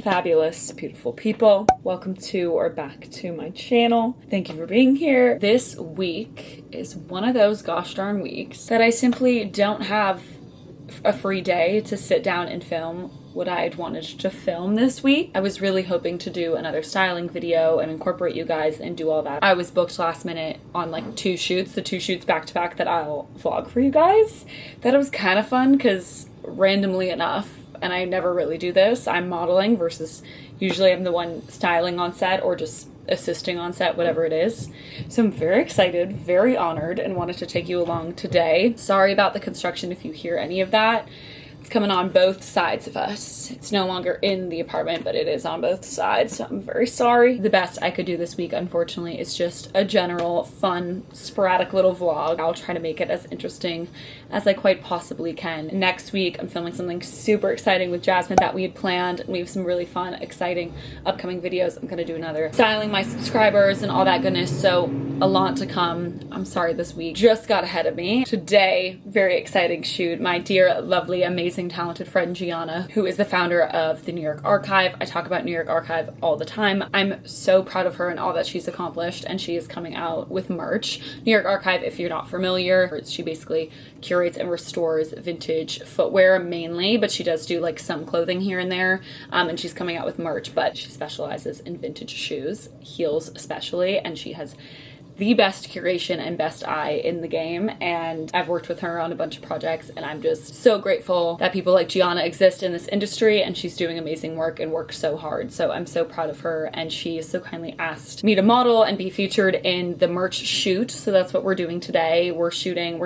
fabulous, beautiful people. Welcome to or back to my channel. Thank you for being here. This week is one of those gosh darn weeks that I simply don't have a free day to sit down and film what I had wanted to film this week. I was really hoping to do another styling video and incorporate you guys and do all that. I was booked last minute on like two shoots back to back that I'll vlog for you guys. That was kind of fun because randomly enough, and I never really do this, I'm modeling versus usually I'm the one styling on set or just assisting on set, whatever it is. So I'm very excited, very honored, and wanted to take you along today. Sorry about the construction if you hear any of that. It's coming on both sides of us. It's no longer in the apartment, but it is on both sides, so I'm very sorry. The best I could do this week, unfortunately, is just a general, fun, sporadic little vlog. I'll try to make it as interesting as I quite possibly can. Next week, I'm filming something super exciting with Jasmine that we had planned, and we have some really fun, exciting upcoming videos. I'm gonna do another styling my subscribers and all that goodness, so a lot to come. I'm sorry this week just got ahead of me. Today, very exciting shoot. My dear, lovely, amazing, talented friend Gianna, who is the founder of the New York Archive. I talk about New York Archive all the time. I'm so proud of her and all that she's accomplished, and she is coming out with merch. New York Archive, if you're not familiar, she basically curates and restores vintage footwear mainly, but she does do like some clothing here and there, and she's coming out with merch, but she specializes in vintage shoes, heels especially, and she has the best curation and best eye in the game, and I've worked with her on a bunch of projects, and I'm just so grateful that people like Gianna exist in this industry, and she's doing amazing work and works so hard. So I'm so proud of her, and she so kindly asked me to model and be featured in the merch shoot. So that's what we're doing today. We're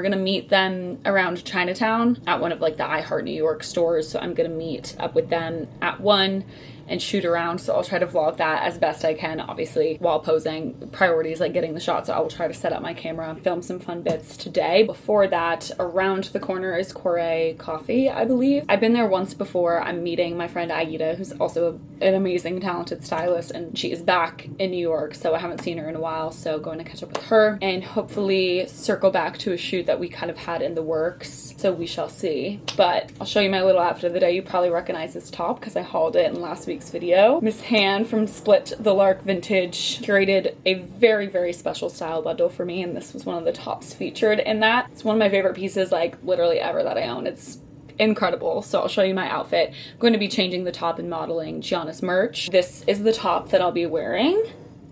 gonna meet them around Chinatown at one of like the I Heart New York stores. So I'm gonna meet up with them at one and shoot around, so I'll try to vlog that as best I can, obviously while posing. Priorities like getting the shot, so I will try to set up my camera, film some fun bits today. Before that, around the corner is Chloë Coffee, I believe. I've been there once before. I'm meeting my friend Aida, who's also an amazing, talented stylist, and she is back in New York, so I haven't seen her in a while, so going to catch up with her and hopefully circle back to a shoot that we kind of had in the works, so we shall see. But I'll show you my little outfit of the day. You probably recognize this top because I hauled it in last week's video. Miss Han from Split the Lark Vintage curated a very, very special style bundle for me, and this was one of the tops featured in that. It's one of my favorite pieces, like literally ever, that I own. It's incredible. So I'll show you my outfit. I'm going to be changing the top and modeling Gianna's merch. This is the top that I'll be wearing.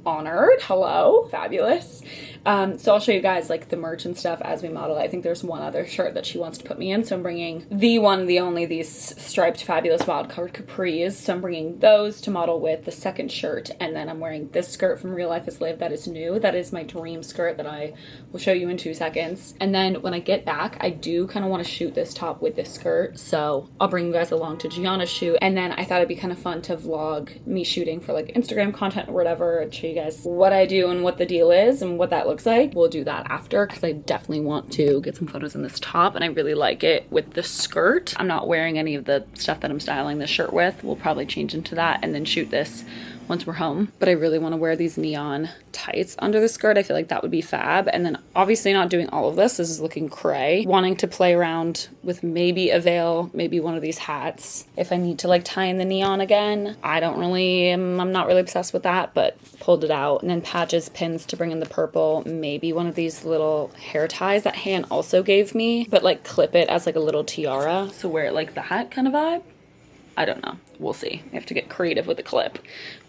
Honored. Hello. Fabulous. So I'll show you guys like the merch and stuff as we model. I think there's one other shirt that she wants to put me in, so I'm bringing the one, the only, these striped fabulous wild colored capris. So I'm bringing those to model with the second shirt, and then I'm wearing this skirt from Real Life is Live that is new. That is my dream skirt that I will show you in 2 seconds. And then when I get back, I do kind of want to shoot this top with this skirt, so I'll bring you guys along to Gianna's shoot. And then I thought it'd be kind of fun to vlog me shooting for like Instagram content or whatever, and show you guys what I do and what the deal is and what that looks like. We'll do that after because I definitely want to get some photos in this top, and I really like it with the skirt. I'm not wearing any of the stuff that I'm styling this shirt with. We'll probably change into that and then shoot this once we're home. But I really want to wear these neon tights under the skirt. I feel like that would be fab. And then obviously not doing all of this. This is looking cray. Wanting to play around with maybe a veil, maybe one of these hats. If I need to like tie in the neon again, I'm not really obsessed with that, but pulled it out. And then patches, pins to bring in the purple. Maybe one of these little hair ties that Han also gave me, but like clip it as like a little tiara. So wear it like that kind of vibe. I don't know. We'll see. I have to get creative with the clip.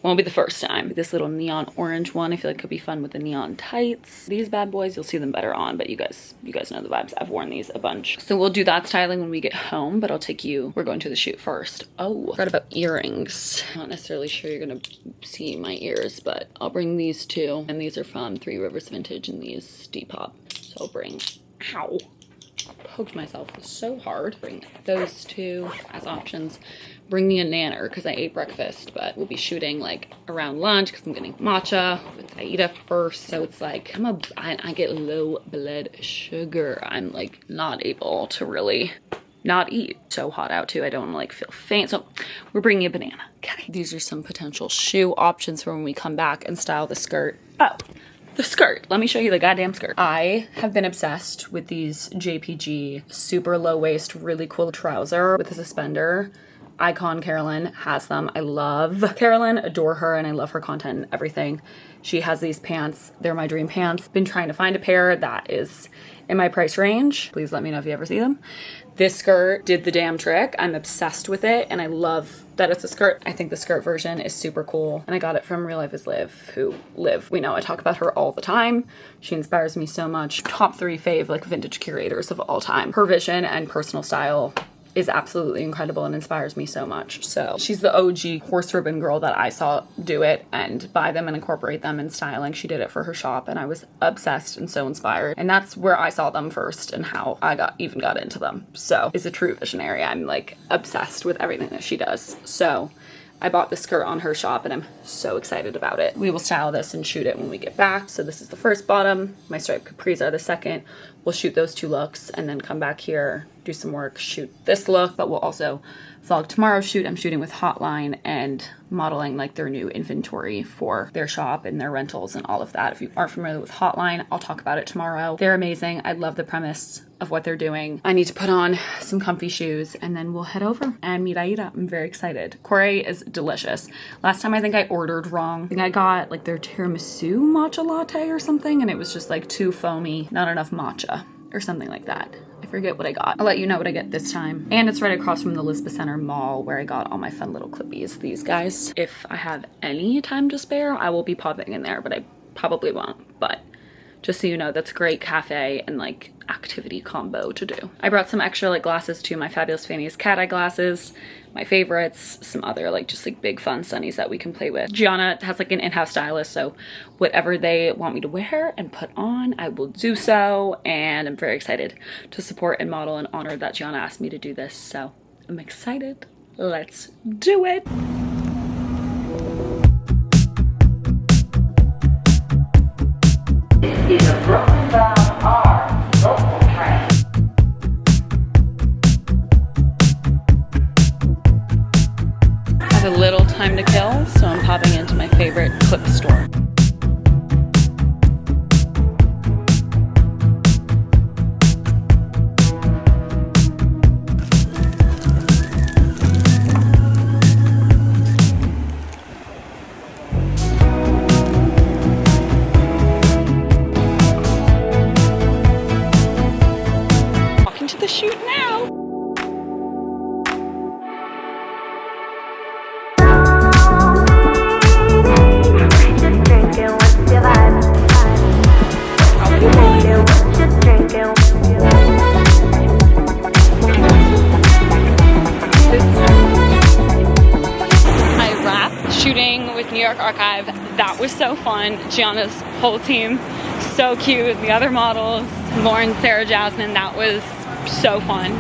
Won't be the first time. This little neon orange one I feel like could be fun with the neon tights. These bad boys, you'll see them better on, but you guys know the vibes. I've worn these a bunch. So we'll do that styling when we get home, but I'll take you, we're going to the shoot first. Oh, I forgot about earrings. I'm not necessarily sure you're gonna see my ears, but I'll bring these two. And these are from Three Rivers Vintage and these Depop. So I'll bring, ow. Poked myself so hard. Bring those two as options. Bring me a nanner because I ate breakfast, but we'll be shooting like around lunch because I'm getting matcha with Aida first. So it's like I get low blood sugar. I'm like not able to really not eat. So hot out too. I don't like feel faint. So we're bringing a banana. Okay. These are some potential shoe options for when we come back and style the skirt. Oh. The skirt. Let me show you the goddamn skirt. I have been obsessed with these JPG super low waist, really cool trouser with a suspender. icon Carolyn has them. I love Carolyn, adore her, and I love her content and everything. She has these pants. They're my dream pants. Been trying to find a pair that is in my price range. Please let me know if you ever see them. This skirt did the damn trick. I'm obsessed with it, and I love that it's a skirt. I think the skirt version is super cool, and I got it from Real Life is Liv, who Liv, we know I talk about her all the time. She inspires me so much. Top 3 fave like vintage curators of all time. Her vision and personal style is absolutely incredible and inspires me so much. So she's the OG horse ribbon girl that I saw do it and buy them and incorporate them in styling. She did it for her shop, and I was obsessed and so inspired. And that's where I saw them first and how I even got into them. So is a true visionary. I'm like obsessed with everything that she does. So I bought this skirt on her shop, and I'm so excited about it. We will style this and shoot it when we get back. So this is the first bottom. My striped capris are the second. We'll shoot those 2 looks and then come back here, do some work, shoot this look, but we'll also vlog tomorrow's shoot. I'm shooting with Hotline and modeling like their new inventory for their shop and their rentals and all of that. If you aren't familiar with Hotline, I'll talk about it tomorrow. They're amazing. I love the premise of what they're doing. I need to put on some comfy shoes, and then we'll head over and meet Aida. I'm very excited. Chloë is delicious. Last time I think I ordered wrong. I think I got like their tiramisu matcha latte or something, and it was just like too foamy, not enough matcha or something like that. I forget what I got. I'll let you know what I get this time. And it's right across from the Elizabeth Center Mall where I got all my fun little clippies. These guys, if I have any time to spare, I will be popping in there, but I probably won't. But just so you know, that's a great cafe and like activity combo to do. I brought some extra like glasses too, my Fabulous Fanny's cat eye glasses, my favorites, some other like just like big fun sunnies that we can play with. Gianna has like an in-house stylist, so whatever they want me to wear and put on, I will do so, and I'm very excited to support and model and honored that Gianna asked me to do this, so I'm excited. Let's do it. This is a Brooklyn-bound R local train. I have a little time to kill, so I'm popping into my favorite clip store. Shoot now. I wrapped shooting with New York Archive. That was so fun. Gianna's whole team, so cute. The other models, Lauren, Sarah, Jasmine, that was so fun.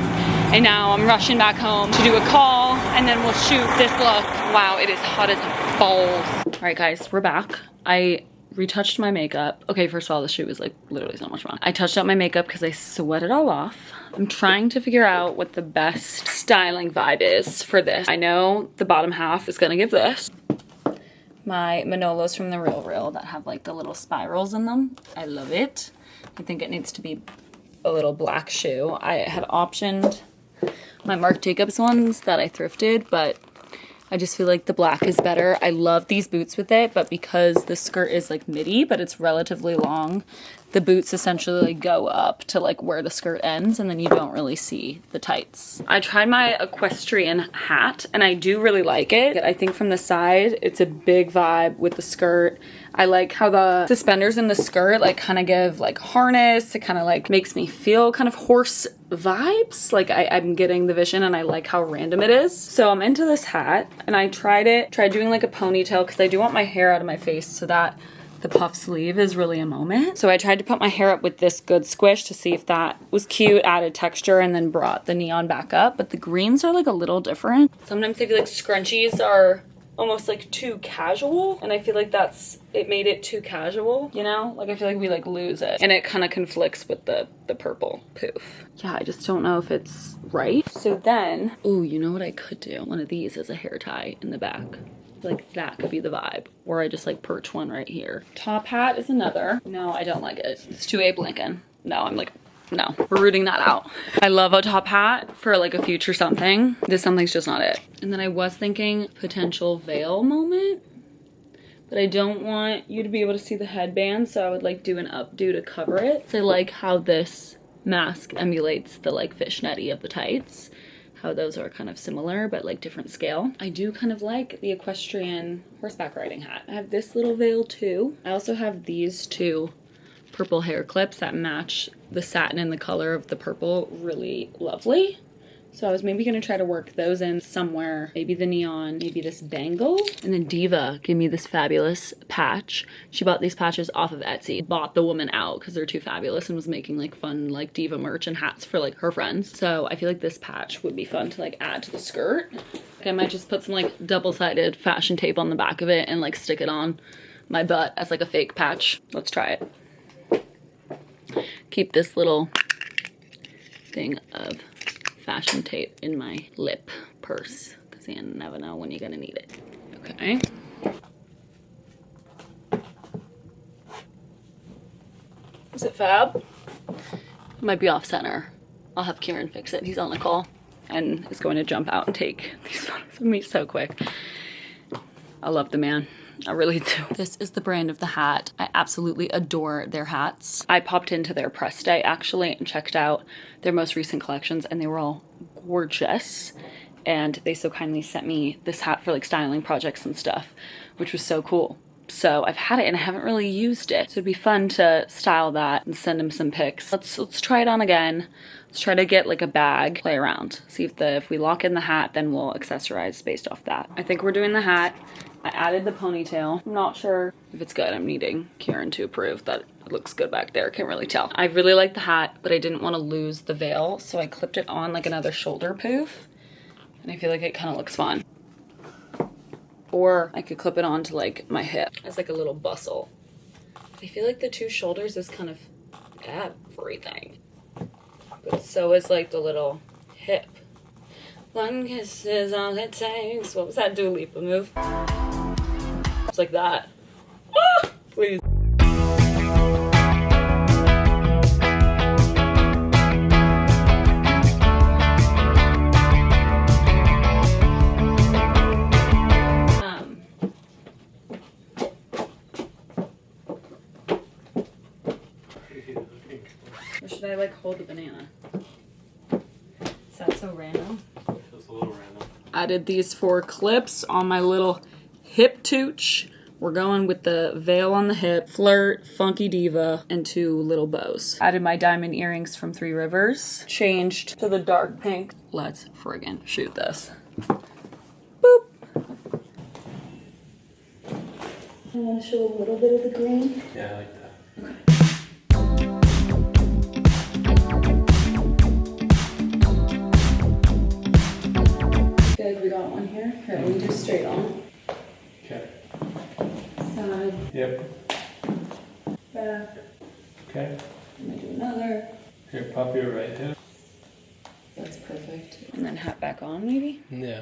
And now I'm rushing back home to do a call, and then we'll shoot this look. Wow, it is hot as balls. All right guys, we're back. I retouched my makeup. Okay, first of all, the shoot was like literally so much fun. I touched up my makeup because I sweat it all off. I'm trying to figure out what the best styling vibe is for this. I know the bottom half is gonna give this. My Manolos from the Real that have like the little spirals in them. I love it. I think it needs to be a little black shoe. I had optioned my Marc Jacobs ones that I thrifted, but I just feel like the black is better. I love these boots with it, but because the skirt is like midi, but it's relatively long, the boots essentially go up to like where the skirt ends, and then you don't really see the tights. I tried my equestrian hat, and I do really like it. I think from the side, it's a big vibe with the skirt. I like how the suspenders in the skirt like kind of give like harness. It kind of like makes me feel kind of horse vibes. Like I'm getting the vision, and I like how random it is. So I'm into this hat, and I tried doing like a ponytail because I do want my hair out of my face so that the puff sleeve is really a moment. So I tried to put my hair up with this good squish to see if that was cute, added texture, and then brought the neon back up. But the greens are like a little different. Sometimes I feel like scrunchies are almost like too casual, and I feel like it made it too casual, you know? Like I feel like we like lose it, and it kind of conflicts with the purple poof. Yeah, I just don't know if it's right. So then, ooh, you know what I could do? One of these as a hair tie in the back. Like that could be the vibe. Or I just like perch one right here. Top hat is another. No, I don't like it. It's too Abe Lincoln. No, I'm like no, we're rooting that out. I love a top hat for like a future something. This something's just not it. And then I was thinking potential veil moment, but I don't want you to be able to see the headband, so I would like do an updo to cover it. So I like how this mask emulates the like fishnetty of the tights, how those are kind of similar but like different scale. I do kind of like the equestrian horseback riding hat. I have this little veil too. I also have these two purple hair clips that match the satin and the color of the purple really lovely. So I was maybe gonna try to work those in somewhere, maybe the neon, maybe this bangle. And then Diva gave me this fabulous patch. She bought these patches off of Etsy, bought the woman out because they're too fabulous, and was making like fun like Diva merch and hats for like her friends. So I feel like this patch would be fun to like add to the skirt. I might just put some like double-sided fashion tape on the back of it and like stick it on my butt as like a fake patch. Let's try it. Keep this little thing of fashion tape in my lip purse because you never know when you're gonna need it. Okay. Is it fab? It might be off center. I'll have Kieran fix it. He's on the call and is going to jump out and take these photos of me so quick. I love the man. I really do. This is the brand of the hat. I absolutely adore their hats. I popped into their press day actually and checked out their most recent collections, and they were all gorgeous. And they so kindly sent me this hat for like styling projects and stuff, which was so cool. So I've had it and I haven't really used it. So it'd be fun to style that and send him some pics. Let's try it on again. Let's try to get like a bag, play around. See if we lock in the hat, then we'll accessorize based off that. I think we're doing the hat. I added the ponytail. I'm not sure if it's good. I'm needing Kieran to approve that it looks good back there. Can't really tell. I really like the hat, but I didn't want to lose the veil, so I clipped it on like another shoulder poof. And I feel like it kind of looks fun. Or I could clip it onto like my hip as like a little bustle. I feel like the two shoulders is kind of everything. But so is like the little hip. One kiss is all it takes. What was that Dua Lipa move? It's like that. Ah, please. Or should I like hold the banana? Is that so random? Feels a little random. Added these 4 clips on my little hip tooch. We're going with the veil on the hip, flirt, funky diva, and 2 little bows. Added my diamond earrings from 3 Rivers. Changed to the dark pink. Let's friggin' shoot this. Boop. I want to show a little bit of the green. Yeah, I like that. Okay. I feel like we got one here. Here, we do straight on. Okay. Side, Yep. back. Okay. I'm gonna do another. Here, pop your right hip. That's perfect. And then hat back on, maybe? Yeah.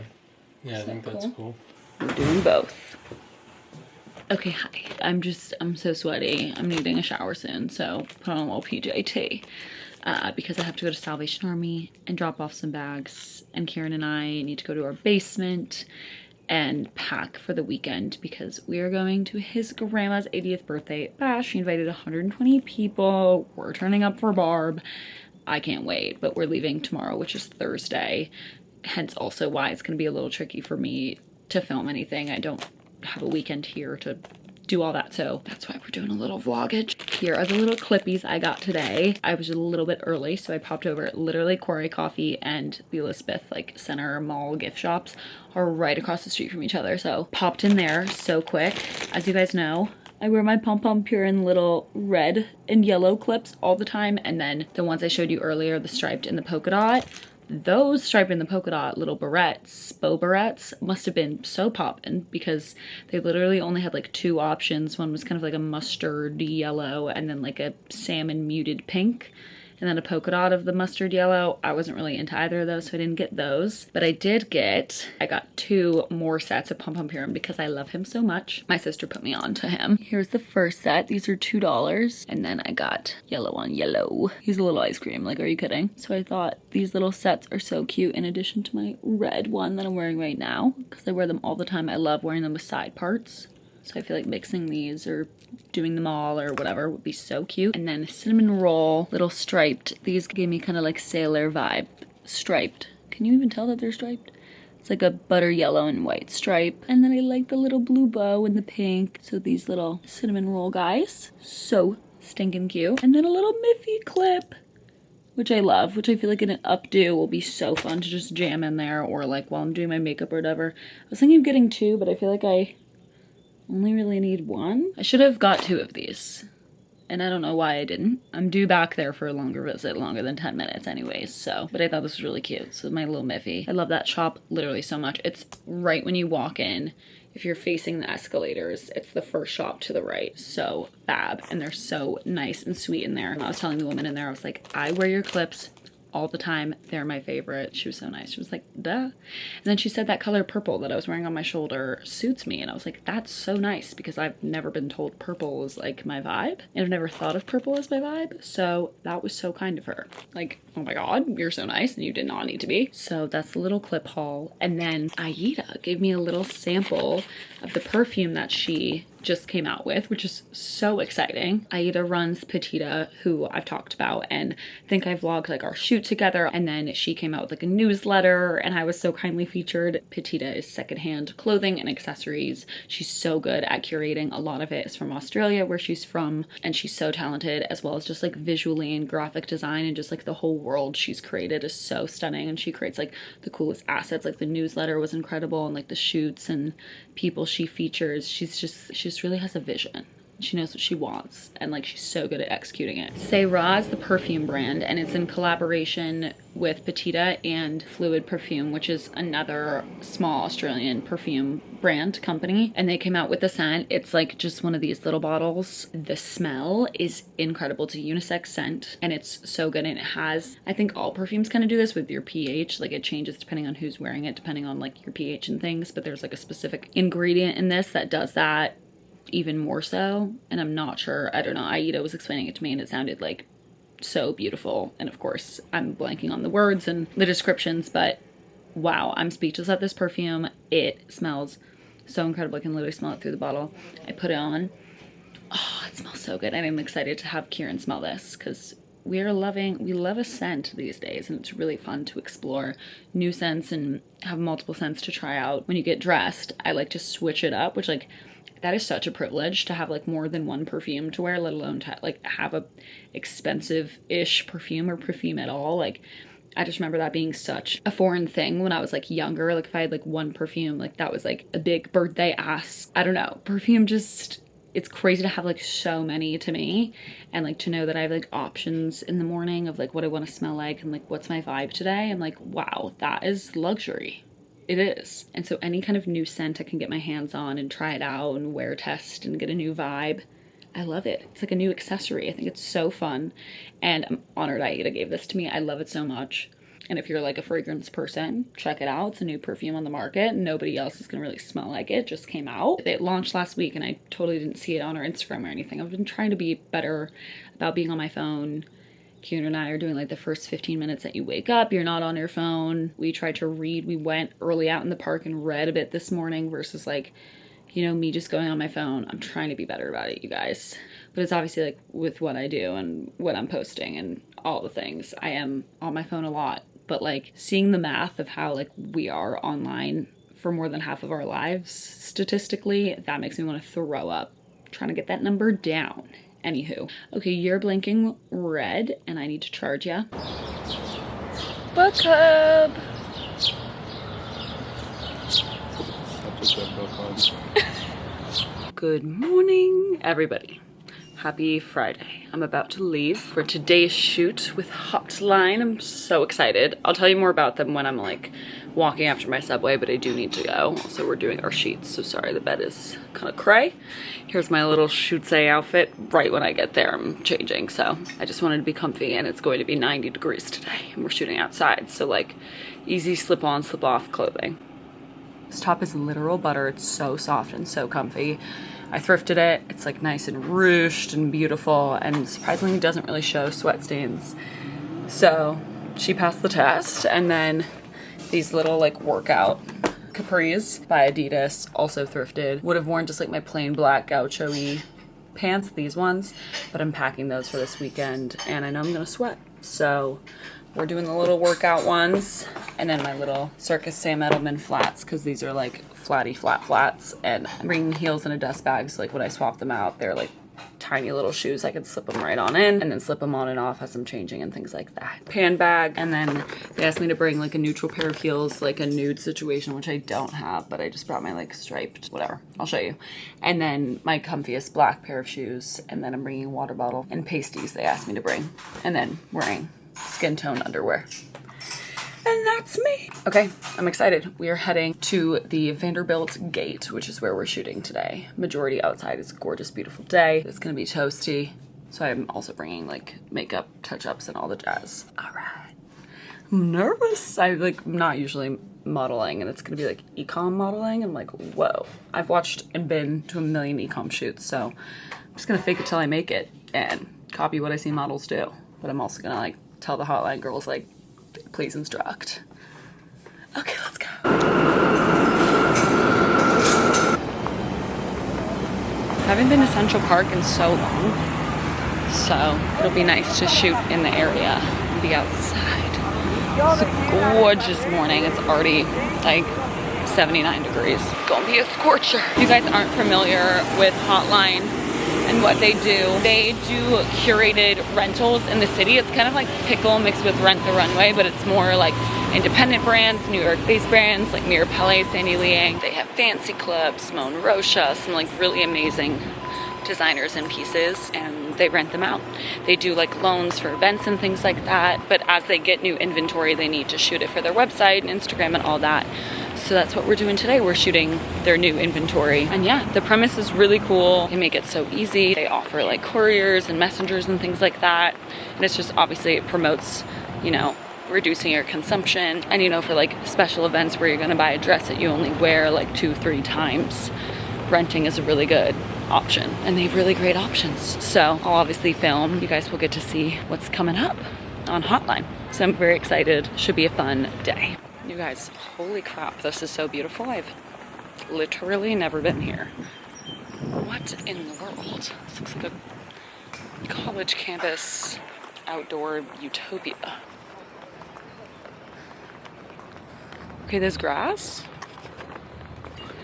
Yeah, I think that's cool. I'm doing both. Okay, hi. I'm so sweaty. I'm needing a shower soon, so put on a little PJT. Because I have to go to Salvation Army and drop off some bags, and Kieran and I need to go to our basement and pack for the weekend because we are going to his grandma's 80th birthday bash. She invited 120 people. We're turning up for Barb. I can't wait, but we're leaving tomorrow, which is Thursday. Hence also why it's going to be a little tricky for me to film anything. I don't have a weekend here to do all that, so that's why we're doing a little vlogage. Here are the little clippies I got today. I was a little bit early, so I popped over. Literally Quarry Coffee and the Elizabeth like Center Mall gift shops are right across the street from each other, so popped in there so quick. As you guys know, I wear my Pom Pom Purin little red and yellow clips all the time, and then the ones I showed you earlier, the striped and the polka dot. Those striped and the polka dot little barrettes, bow barrettes, must have been so poppin' because they literally only had like 2 options. One was kind of like a mustard yellow and then like a salmon muted pink. and then a polka dot of the mustard yellow. I wasn't really into either of those, so I didn't get those. But I got 2 more sets of Pom Pom Purim because I love him so much. My sister put me on to him. Here's the first set. These are $2. And then I got yellow on yellow. He's a little ice cream, like, are you kidding? So I thought these little sets are so cute in addition to my red one that I'm wearing right now, because I wear them all the time. I love wearing them with side parts. So I feel like mixing these or doing them all or whatever would be so cute. And then cinnamon roll, little striped. These gave me kind of like sailor vibe. Striped. Can you even tell that they're striped? It's like a butter yellow and white stripe. And then I like the little blue bow and the pink. So these little cinnamon roll guys. So stinking cute. And then a little Miffy clip, which I love, which I feel like in an updo will be so fun to just jam in there, or like while I'm doing my makeup or whatever. I was thinking of getting 2, but I feel like I only really need 1. I should have got 2 of these, and I don't know why I didn't. I'm due back there for a longer visit, longer than 10 minutes anyways, so. But I thought this was really cute, so my little Miffy. I love that shop literally so much. It's right when you walk in. If you're facing the escalators, it's the first shop to the right. So fab, and they're so nice and sweet in there. And I was telling the woman in there, I was like, I wear your clips all the time. They're my favorite. She was so nice. She was like, duh. And then she said that color purple that I was wearing on my shoulder suits me. And I was like, that's so nice, because I've never been told purple is like my vibe. And I've never thought of purple as my vibe. So that was so kind of her. Like, oh my God, you're so nice, and you did not need to be. So that's the little clip haul. And then Aida gave me a little sample of the perfume that she just came out with, which is so exciting. Aida runs Petita, who I've talked about, and I think I vlogged like our shoot together, and then she came out with like a newsletter, and I was so kindly featured. Petita is secondhand clothing and accessories. She's so good at curating. A lot of it is from Australia, where she's from, and she's so talented, as well as just like visually and graphic design, and just like the whole world she's created is so stunning. And she creates like the coolest assets. Like the newsletter was incredible, and like the shoots and people she features. She just really has a vision. She knows what she wants, and like she's so good at executing it. C'est Ra is the perfume brand, and it's in collaboration with Petita and Fluid Perfume, which is another small Australian perfume brand company. And they came out with the scent. It's like just one of these little bottles. The smell is incredible. It's a unisex scent, and it's so good. And it has, I think all perfumes kind of do this with your pH. Like it changes depending on who's wearing it, depending on like your pH and things. But there's like a specific ingredient in this that does that even more so. And I'm not sure, I don't know, Aida was explaining it to me, and it sounded like so beautiful. And of course I'm blanking on the words and the descriptions, but wow, I'm speechless at this perfume. It smells so incredible. I can literally smell it through the bottle. I put it on. Oh, it smells so good, and I'm excited to have Kieran smell this, because we love a scent these days, and it's really fun to explore new scents and have multiple scents to try out. When you get dressed, I like to switch it up, which like that is such a privilege to have like more than one perfume to wear, let alone to like have a expensive-ish perfume or perfume at all. Like I just remember that being such a foreign thing when I was like younger. Like if I had like one perfume, like that was like a big birthday ask. I don't know, perfume just, it's crazy to have like so many to me, and like to know that I have like options in the morning of like what I want to smell like and like what's my vibe today. I'm like, wow, that is luxury. It is. And so any kind of new scent I can get my hands on and try it out and wear test and get a new vibe, I love it. It's like a new accessory. I think it's so fun, and I'm honored Aida gave this to me. I love it so much. And if you're like a fragrance person, check it out. It's a new perfume on the market. Nobody else is gonna really smell like it. It just came out. It launched last week, and I totally didn't see it on our Instagram or anything. I've been trying to be better about being on my phone. Kieran and I are doing like the first 15 minutes that you wake up, you're not on your phone. We tried to read. We went early out in the park and read a bit this morning versus like, you know, me just going on my phone. I'm trying to be better about it, you guys. But it's obviously like with what I do and what I'm posting and all the things, I am on my phone a lot. But like seeing the math of how like we are online for more than half of our lives statistically, that makes me want to throw up. Trying to get that number down. Anywho, okay, you're blinking red, and I need to charge ya. Book club. Good morning, everybody. Happy Friday. I'm about to leave for today's shoot with Hotline. I'm so excited. I'll tell you more about them when I'm like walking after my subway, but I do need to go. Also, we're doing our sheets, so sorry the bed is kind of cray. Here's my little shoot outfit. Right when I get there, I'm changing, so I just wanted to be comfy, and it's going to be 90 degrees today, and we're shooting outside, so like easy slip on, slip off clothing. This top is literal butter. It's so soft and so comfy. I thrifted it. It's like nice and ruched and beautiful, and surprisingly doesn't really show sweat stains. So she passed the test. And then these little like workout capris by Adidas, also thrifted. Would have worn just like my plain black gaucho-y pants, these ones, but I'm packing those for this weekend, and I know I'm gonna sweat. So we're doing the little workout ones, and then my little Circus Sam Edelman flats, because these are like flatty flat flats, and I'm bringing heels in a dust bag, so like when I swap them out, they're like tiny little shoes. I can slip them right on in and then slip them on and off as I'm changing and things like that. Pan bag, and then they asked me to bring like a neutral pair of heels, like a nude situation, which I don't have, but I just brought my like striped, whatever, I'll show you. And then my comfiest black pair of shoes, and then I'm bringing a water bottle and pasties they asked me to bring, and then wearing skin tone underwear. And that's me. Okay, I'm excited. We are heading to the Vanderbilt Gate, which is where we're shooting today. Majority outside. It's a gorgeous, beautiful day. It's gonna be toasty. So I'm also bringing like makeup, touch-ups, and all the jazz. All right. I'm nervous. I'm like not usually modeling, and it's gonna be like e-com modeling. I'm like, whoa. I've watched and been to a million e-com shoots, so I'm just gonna fake it till I make it and copy what I see models do. But I'm also gonna like tell the Hotline girls like, please instruct. Okay, let's go. Haven't been to Central Park in so long, so it'll be nice to shoot in the area and be outside. It's a gorgeous morning. It's already like 79 degrees. It's gonna be a scorcher. If you guys aren't familiar with Hotline and what they do curated rentals in the city. It's kind of like Pickle mixed with Rent the Runway, but it's more like independent brands, New York-based brands like Mirror Palais, Sandy Liang. They have Fancy Club, Simone Rocha, some like really amazing designers and pieces, and they rent them out. They do like loans for events and things like that, but as they get new inventory, they need to shoot it for their website and Instagram and all that. So that's what we're doing today. We're shooting their new inventory. And yeah, the premise is really cool. They make it so easy. They offer like couriers and messengers and things like that. And it's just obviously it promotes, you know, reducing your consumption. And you know, for like special events where you're gonna buy a dress that you only wear like 2-3 times, renting is a really good option. And they have really great options. So I'll obviously film. You guys will get to see what's coming up on Hotline. So I'm very excited. Should be a fun day. You guys, holy crap, this is so beautiful. I've literally never been here. What in the world? This looks like a college campus outdoor utopia. Okay, there's grass.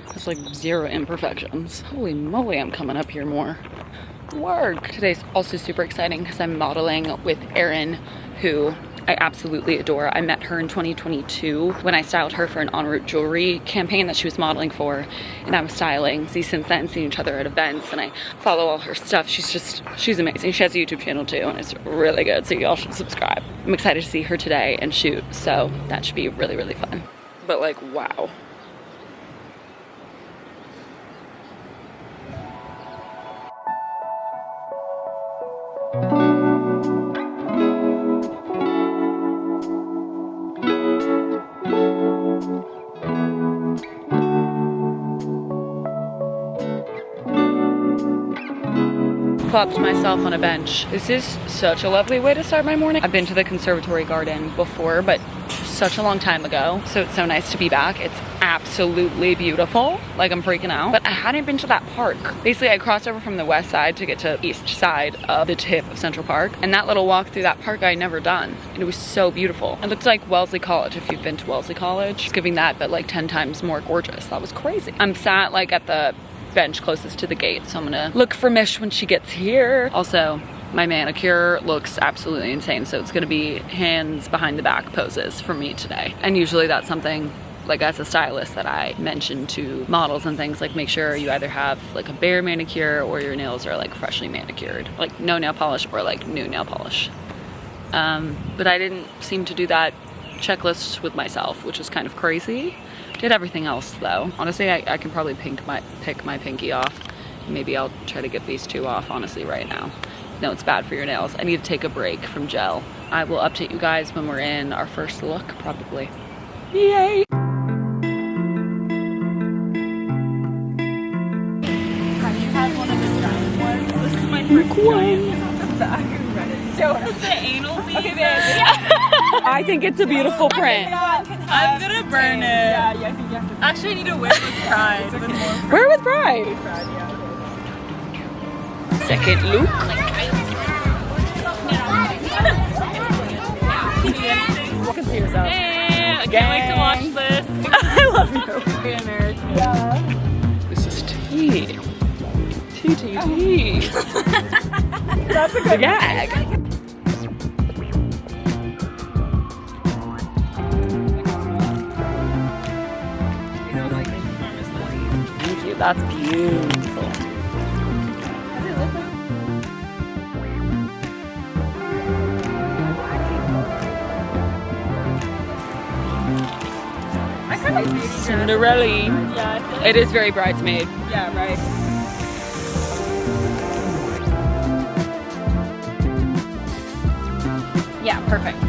There's like zero imperfections. Holy moly, I'm coming up here more. Work. Today's also super exciting because I'm modeling with Erin, who I absolutely adore. I met her in 2022 when I styled her for an en route jewelry campaign that she was modeling for, and I was styling. See, since then, seen each other at events, and I follow all her stuff. She's amazing. She has a YouTube channel too, and it's really good, so y'all should subscribe. I'm excited to see her today and shoot, so that should be really, really fun. But like, wow. Plopped myself on a bench. This is such a lovely way to start my morning. I've been to the conservatory garden before, but such a long time ago, so it's so nice to be back. It's absolutely beautiful. Like, I'm freaking out. But I hadn't been to that park. Basically, I crossed over from the west side to get to east side of the tip of Central Park, and that little walk through that park I'd never done. And it was so beautiful. It looked like Wellesley College, if you've been to Wellesley College. It's giving that, but like 10 times more gorgeous. That was crazy. I'm sat like at the bench closest to the gate, so I'm gonna look for Mish when she gets here. Also, my manicure looks absolutely insane, so it's gonna be hands behind the back poses for me today. And usually that's something like as a stylist that I mention to models and things, like make sure you either have like a bare manicure or your nails are like freshly manicured, like no nail polish or like new nail polish. But I didn't seem to do that checklist with myself, which is kind of crazy. Did everything else though. Honestly, I can probably pick my pinky off. Maybe I'll try to get these two off honestly right now. No, it's bad for your nails. I need to take a break from gel. I will update you guys when we're in our first look, probably. Yay! Have you had one of the giant ones? This is my first giant. It's on the back and Reddit. Show us the anal bead. Okay, I think it's a beautiful print. I'm gonna burn it. Yeah, I think you have to. Actually, I need to wear it with pride. With more Wear with pride. pride, yeah. Second look. You can see yourself. Hey, I Can't wait to watch this. I love you. Very American. Yeah. This is tea. Tea. That's a good Gag. Thank you. That's beautiful. Cinderella. Yeah, I feel like, It is very bridesmaid. yeah, right. Yeah, perfect.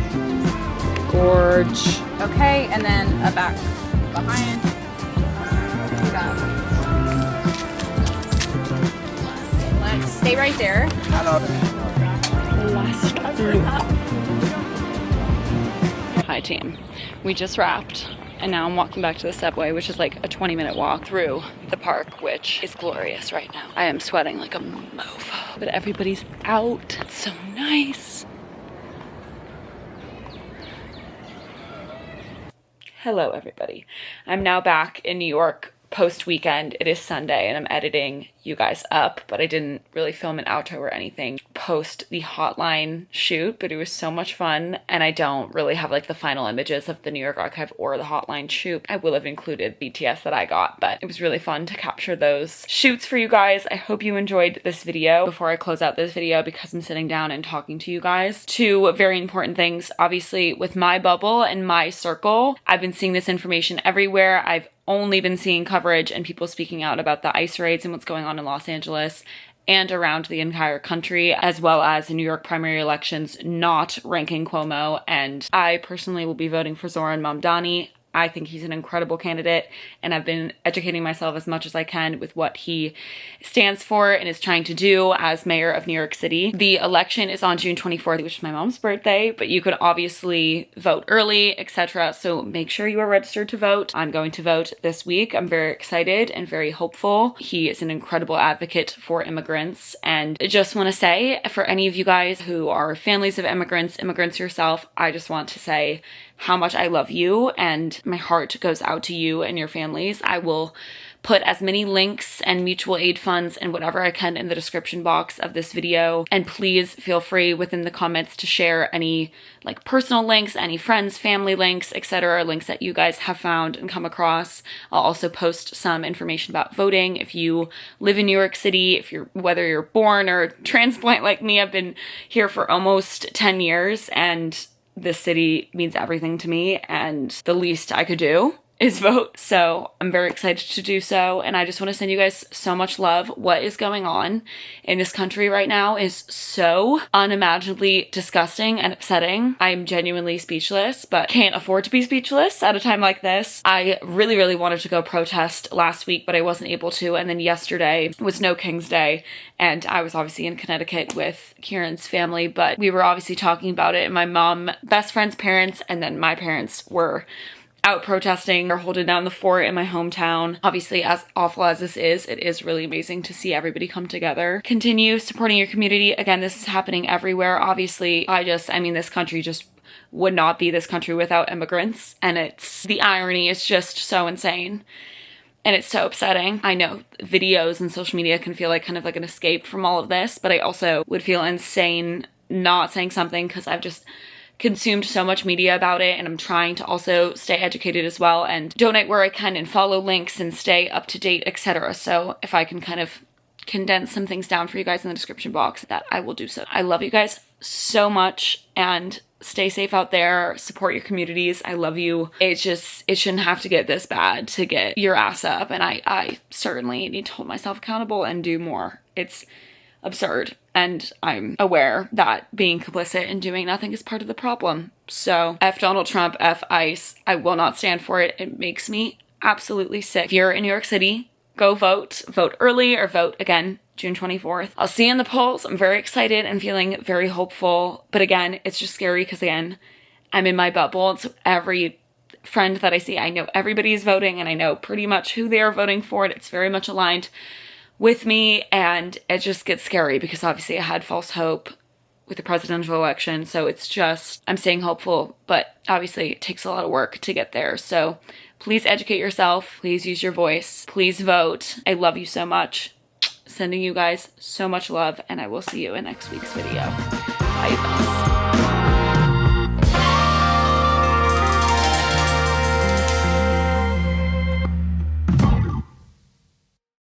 Gorge. Okay, and then a back behind. Let's stay right there. Last look. Hi team. We just wrapped and now I'm walking back to the subway, which is like a 20-minute walk through the park, which is glorious right now. I am sweating like a mofo, but everybody's out. It's so nice. Hello everybody. I'm now back in New York post weekend. It is Sunday and I'm editing you guys up, but I didn't really film an outro or anything post the Hotline shoot, but it was so much fun and I don't really have like the final images of the New York archive or the Hotline shoot. I will have included BTS that I got, but it was really fun to capture those shoots for you guys. I hope you enjoyed this video. Before I close out this video, because I'm sitting down and talking to you guys, two very important things. Obviously with my bubble and my circle, I've been seeing this information everywhere. I've only been seeing coverage and people speaking out about the ICE raids and what's going on in Los Angeles and around the entire country, as well as the New York primary elections not ranking Cuomo. And I personally will be voting for Zohran Mamdani. I think he's an incredible candidate and I've been educating myself as much as I can with what he stands for and is trying to do as mayor of New York City. The election is on June 24th, which is my mom's birthday, but you could obviously vote early, etc. So make sure you are registered to vote. I'm going to vote this week. I'm very excited and very hopeful. He is an incredible advocate for immigrants, and I just want to say, for any of you guys who are families of immigrants yourself, I just want to say how much I love you and my heart goes out to you and your families. I will put as many links and mutual aid funds and whatever I can in the description box of this video. And please feel free within the comments to share any like personal links, any friends, family links, etc. links that you guys have found and come across. I'll also post some information about voting. If you live in New York City, whether you're born or transplant like me, I've been here for almost 10 years and this city means everything to me, and the least I could do is vote. So I'm very excited to do so, and I just want to send you guys so much love. What is going on in this country right now is so unimaginably disgusting and upsetting. I'm genuinely speechless, but can't afford to be speechless at a time like this. I really wanted to go protest last week, but I wasn't able to, and then yesterday was No King's Day, and I was obviously in Connecticut with Kieran's family, but we were obviously talking about it, and my mom, best friend's parents, and then my parents were out protesting or holding down the fort in my hometown. Obviously, as awful as this is, it is really amazing to see everybody come together. Continue supporting your community. Again, this is happening everywhere. Obviously, I mean, this country just would not be this country without immigrants. And the irony is just so insane. And it's so upsetting. I know videos and social media can feel like kind of like an escape from all of this, but I also would feel insane not saying something because I've just consumed so much media about it, and I'm trying to also stay educated as well and donate where I can and follow links and stay up to date, etc. So if I can kind of condense some things down for you guys in the description box, that I will do so. I love you guys so much, and stay safe out there. Support your communities. I love you. It shouldn't have to get this bad to get your ass up, and I certainly need to hold myself accountable and do more. It's absurd, and I'm aware that being complicit and doing nothing is part of the problem. So F Donald Trump, F ICE. I will not stand for it. It makes me absolutely sick. If you're in New York City, go vote. Vote early or vote again June 24th. I'll see you in the polls. I'm very excited and feeling very hopeful. But again, it's just scary because, again, I'm in my bubble. So every friend that I see, I know everybody's voting and I know pretty much who they are voting for. And it's very much aligned with me. And it just gets scary because obviously I had false hope with the presidential election. So it's just, I'm staying hopeful, but obviously it takes a lot of work to get there. So please educate yourself. Please use your voice. Please vote. I love you so much. Sending you guys so much love, and I will see you in next week's video. Bye, guys.